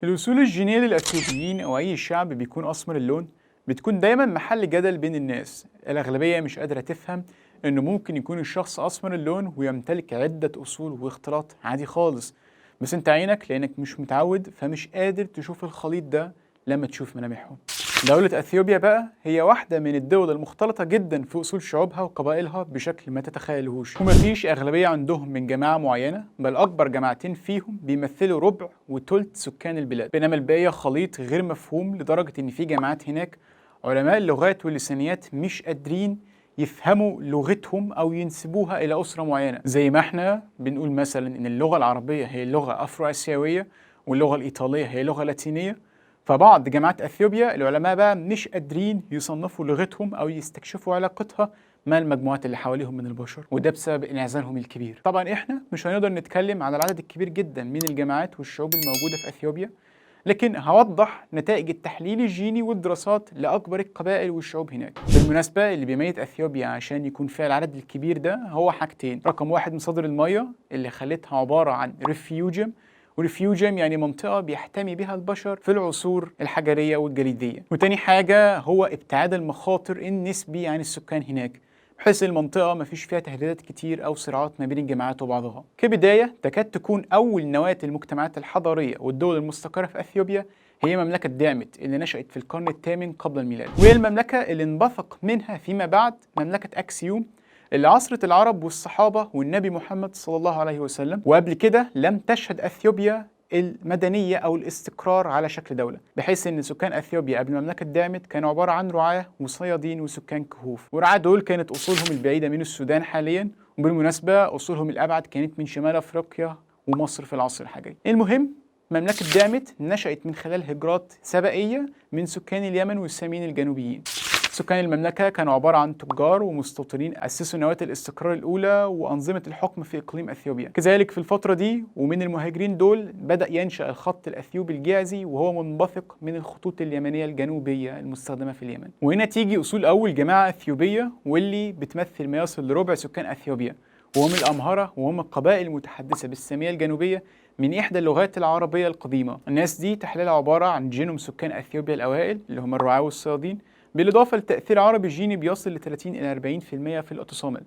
الأصول الجينية للأثيوبيين أو أي شعب بيكون أسمر اللون بتكون دايما محل جدل بين الناس. الأغلبية مش قادرة تفهم إنه ممكن يكون الشخص أسمر اللون ويمتلك عدة أصول واختلاط عادي خالص، بس أنت عينك لأنك مش متعود فمش قادر تشوف الخليط ده لما تشوف ملامحهم. دولة أثيوبيا بقى هي واحدة من الدول المختلطة جدا في أصول شعوبها وقبائلها بشكل ما تتخيلهوش، ومفيش أغلبية عندهم من جماعة معينة، بل أكبر جماعتين فيهم بيمثلوا ربع وتلت سكان البلاد، بينما الباقية خليط غير مفهوم لدرجة إن في جماعات هناك علماء اللغات واللسانيات مش قادرين يفهموا لغتهم أو ينسبوها إلى أسرة معينة، زي ما احنا بنقول مثلا إن اللغة العربية هي لغة أفرو آسيوية واللغة الإيطالية هي لغة لاتينية. فبعض جامعات اثيوبيا العلماء بقى مش قادرين يصنفوا لغتهم او يستكشفوا علاقتها مع المجموعات اللي حواليهم من البشر، وده بسبب انعزالهم الكبير. طبعا احنا مش هنقدر نتكلم على العدد الكبير جدا من الجامعات والشعوب الموجوده في اثيوبيا، لكن هوضح نتائج التحليل الجيني والدراسات لاكبر القبائل والشعوب هناك. بالمناسبه اللي بيميز اثيوبيا عشان يكون فيها العدد الكبير ده هو حاجتين: رقم واحد مصادر الميه اللي خلتها عباره عن ريفيوجيوم، وريفيوجيوم يعني منطقة بيحتمي بها البشر في العصور الحجرية والجليدية. وتاني حاجة هو ابتعاد المخاطر النسبي عن السكان هناك، بحيث المنطقة ما فيش فيها تهديدات كتير أو صراعات ما بين الجماعات وبعضها. كبداية تكاد تكون أول نواة المجتمعات الحضارية والدول المستقرة في أثيوبيا هي مملكة دامت اللي نشأت في القرن الثامن قبل الميلاد، وهي المملكة اللي انبثق منها فيما بعد مملكة أكسيوم اللي عصرت العرب والصحابة والنبي محمد صلى الله عليه وسلم. وقبل كده لم تشهد أثيوبيا المدنية أو الاستقرار على شكل دولة، بحيث أن سكان أثيوبيا قبل مملكة دامت كانوا عبارة عن رعاة وصيادين وسكان كهوف، والرعاة دول كانت أصولهم البعيدة من السودان حاليا، وبالمناسبة أصولهم الأبعد كانت من شمال أفريقيا ومصر في العصر الحجري. المهم، مملكة دامت نشأت من خلال هجرات سبائية من سكان اليمن والساميين الجنوبيين. سكان المملكة كانوا عبارة عن تجار ومستوطنين أسسوا نواة الاستقرار الأولى وأنظمة الحكم في إقليم أثيوبيا. كذلك في الفترة دي ومن المهاجرين دول بدأ ينشأ الخط الأثيوبي الجاذي، وهو منبثق من الخطوط اليمنية الجنوبية المستخدمة في اليمن. وهنا تيجي أصول أول جماعة أثيوبية واللي بتمثل ما يصل لربع سكان أثيوبيا، وهم الأمهرة، وهم القبائل المتحدثة بالسامية الجنوبية من إحدى اللغات العربية القديمة. الناس دي تحليلها عبارة عن جينوم سكان أثيوبيا الأوائل اللي هم الرعاة والصيادين، بالإضافة لتأثير عربي جيني بيصل ل 30 إلى 40% في الأوتوسومال.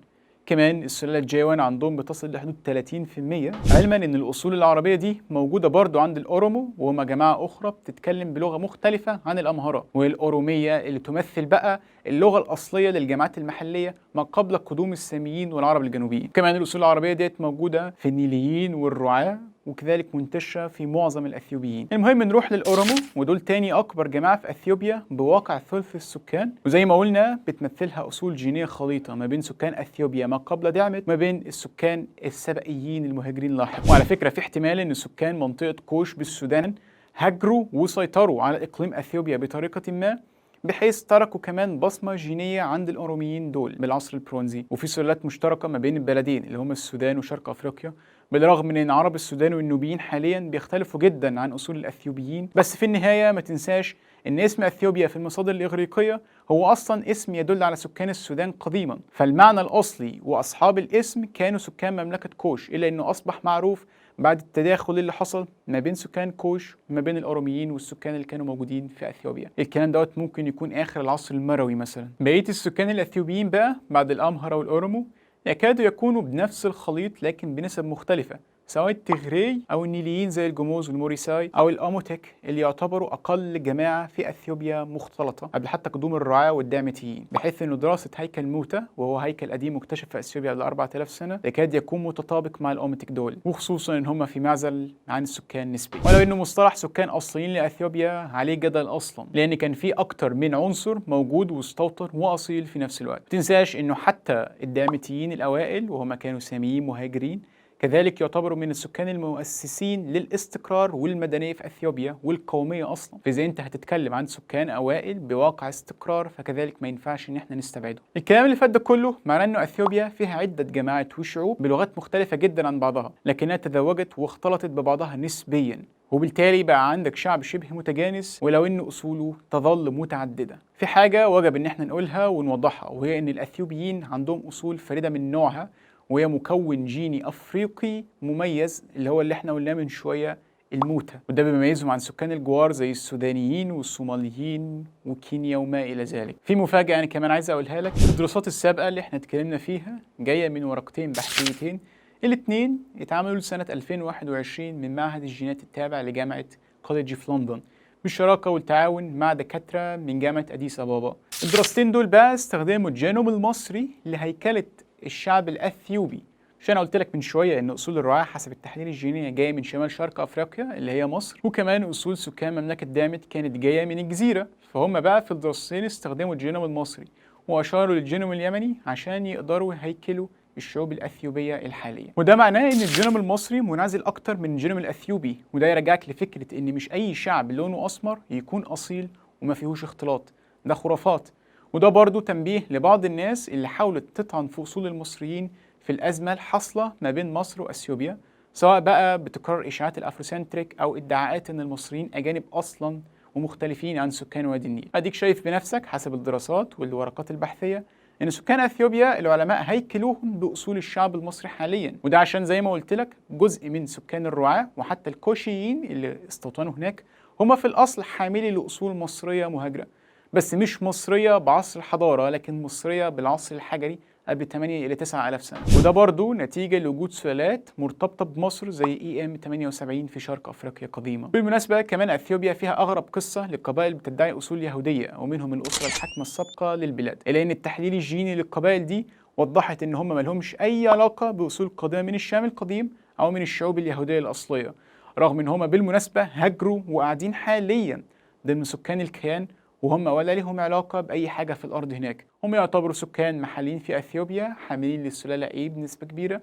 كمان السلالة جي1 عندهم بتصل لحدود 30%، علما إن الأصول العربية دي موجودة برضو عند الأورومو، وهم جماعة أخرى بتتكلم بلغة مختلفة عن الأمهرة، وهي الأورومية اللي تمثل بقى اللغة الأصلية للجماعات المحلية ما قبل قدوم الساميين والعرب الجنوبيين. كمان الأصول العربية ديت موجودة في النيليين والرعاة، وكذلك منتشرة في معظم الأثيوبيين. المهم نروح للأورومو، ودول تاني أكبر جماعة في أثيوبيا بواقع ثلث السكان، وزي ما قلنا بتمثلها أصول جينية خليطة ما بين سكان أثيوبيا ما قبل دعمت ما بين السكان السبائيين المهاجرين لاحقا. وعلى فكرة في احتمال أن سكان منطقة كوش بالسودان هاجروا وسيطروا على إقليم أثيوبيا بطريقة ما، بحيث تركوا كمان بصمة جينية عند الأوروميين دول بالعصر البرونزي. وفي سلالات مشتركة ما بين البلدين اللي هم السودان وشرق أفريقيا، بالرغم من أن عرب السودان والنوبيين حاليا بيختلفوا جدا عن أصول الأثيوبيين. بس في النهاية ما تنساش أن اسم أثيوبيا في المصادر الإغريقية هو أصلا اسم يدل على سكان السودان قديما، فالمعنى الأصلي وأصحاب الاسم كانوا سكان مملكة كوش، إلا أنه أصبح معروف بعد التداخل اللي حصل ما بين سكان كوش وما بين الأوروميين والسكان اللي كانوا موجودين في أثيوبيا. الكلام دوت ممكن يكون آخر العصر المروي مثلا. بقية السكان الأثيوبيين بقى بعد الأمهرة والأورومو يكادوا يكونوا بنفس الخليط لكن بنسب مختلفة، سواء التغري أو النيليين زي الجموز والموريساي أو الأموتك اللي يعتبروا أقل جماعة في أثيوبيا مختلطة قبل حتى قدوم الرعاة والدامتيين، بحيث أن دراسة هيكل موتا وهو هيكل قديم مكتشف في أثيوبيا قبل 4000 سنة يكاد يكون متطابق مع الأومتك دول، وخصوصا أن هم في معزل عن السكان نسبيا. ولو أنه مصطلح سكان أصليين لأثيوبيا عليه جدل أصلا، لأن كان في أكتر من عنصر موجود واستوطن وأصيل في نفس الوقت. متنساش أنه حتى الدامتيين الأوائل وهم كانوا ساميين مهاجرين كذلك يعتبروا من السكان المؤسسين للاستقرار والمدنية في أثيوبيا والقومية أصلا. فإذا أنت هتتكلم عن سكان أوائل بواقع استقرار فكذلك ما ينفعش إن احنا نستبعده. الكلام اللي فات ده كله معناه إنه أثيوبيا فيها عدة جماعات وشعوب بلغات مختلفة جدا عن بعضها، لكنها تزوجت واختلطت ببعضها نسبيا، وبالتالي بقى عندك شعب شبه متجانس ولو إن أصوله تظل متعددة. في حاجة وجب إن احنا نقولها ونوضحها، وهي إن الأثيوبيين عندهم أصول فريدة من نوعها، وهي مكون جيني أفريقي مميز اللي هو اللي احنا قلناه من شوية الموتى، وده بيميزهم عن سكان الجوار زي السودانيين والصوماليين وكينيا وما إلى ذلك. في مفاجأة أنا كمان عايز أقولها لك، الدراسات السابقة اللي احنا اتكلمنا فيها جاية من ورقتين بحثيتين، الاتنين اتعملوا لسنة 2021 من معهد الجينات التابع لجامعة كوليدج في لندن بالشراكة والتعاون مع دكاترة من جامعة أديس أبابا. الدراستين دول بقى استخدموا الجينوم المصري لهيكلة الشعب الأثيوبي. مش أنا قلت لك من شوية إن أصول الرعاة حسب التحليل الجيني جاية من شمال شرق أفريقيا اللي هي مصر، وكمان أصول سكان مملكة دامت كانت جاية من الجزيرة. فهم بقى في الدراستين استخدموا الجينوم المصري وأشاروا للجينوم اليمني عشان يقدروا يهيكلوا الشعوب الأثيوبية الحالية. وده معناه إن الجينوم المصري منعزل أكتر من الجينوم الأثيوبي، وده يرجعك لفكرة إن مش أي شعب لونه أسمر يكون أصيل وما فيهوش اختلاط، ده خرافات. وده برضو تنبيه لبعض الناس اللي حاولت تطعن في أصول المصريين في الأزمة الحاصلة ما بين مصر وأثيوبيا، سواء بقى بتكرار إشاعات الأفروسنتريك أو ادعاءات إن المصريين أجانب أصلا ومختلفين عن سكان وادي النيل. أديك شايف بنفسك حسب الدراسات والورقات البحثية إن سكان أثيوبيا العلماء هيكلوهم بأصول الشعب المصري حاليا، وده عشان زي ما قلت لك جزء من سكان الرعاة وحتى الكوشيين اللي استوطنوا هناك هم في الأصل حاملي لأصول مصرية مهاجرة، بس مش مصرية بعصر الحضارة لكن مصرية بالعصر الحجري قبل 8 إلى 9000 سنة. وده برضو نتيجة لوجود سلالات مرتبطة بمصر زي EM 78 في شرق أفريقيا قديما. بالمناسبة كمان أثيوبيا فيها أغرب قصة لقبائل بتدعي أصول يهودية ومنهم الأسرة الحاكمة السابقة للبلاد، إلا أن التحليل الجيني للقبائل دي وضحت أن هم ملهمش أي علاقة بأصول قادمة من الشام القديم أو من الشعوب اليهودية الأصلية، رغم أن هم بالمناسبة هاجروا وقاعدين حاليا ضمن سكان الكيان وهم ولا لهم علاقة بأي حاجة في الأرض هناك. هم يعتبروا سكان محليين في أثيوبيا حاملين للسلالة A بنسبة كبيرة،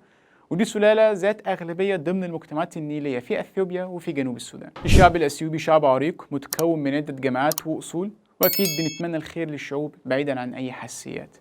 ودي سلالة ذات أغلبية ضمن المجتمعات النيلية في أثيوبيا وفي جنوب السودان. الشعب الأثيوبي شعب عريق متكون من عدة جماعات وأصول، وأكيد بنتمنى الخير للشعوب بعيدا عن أي حساسيات.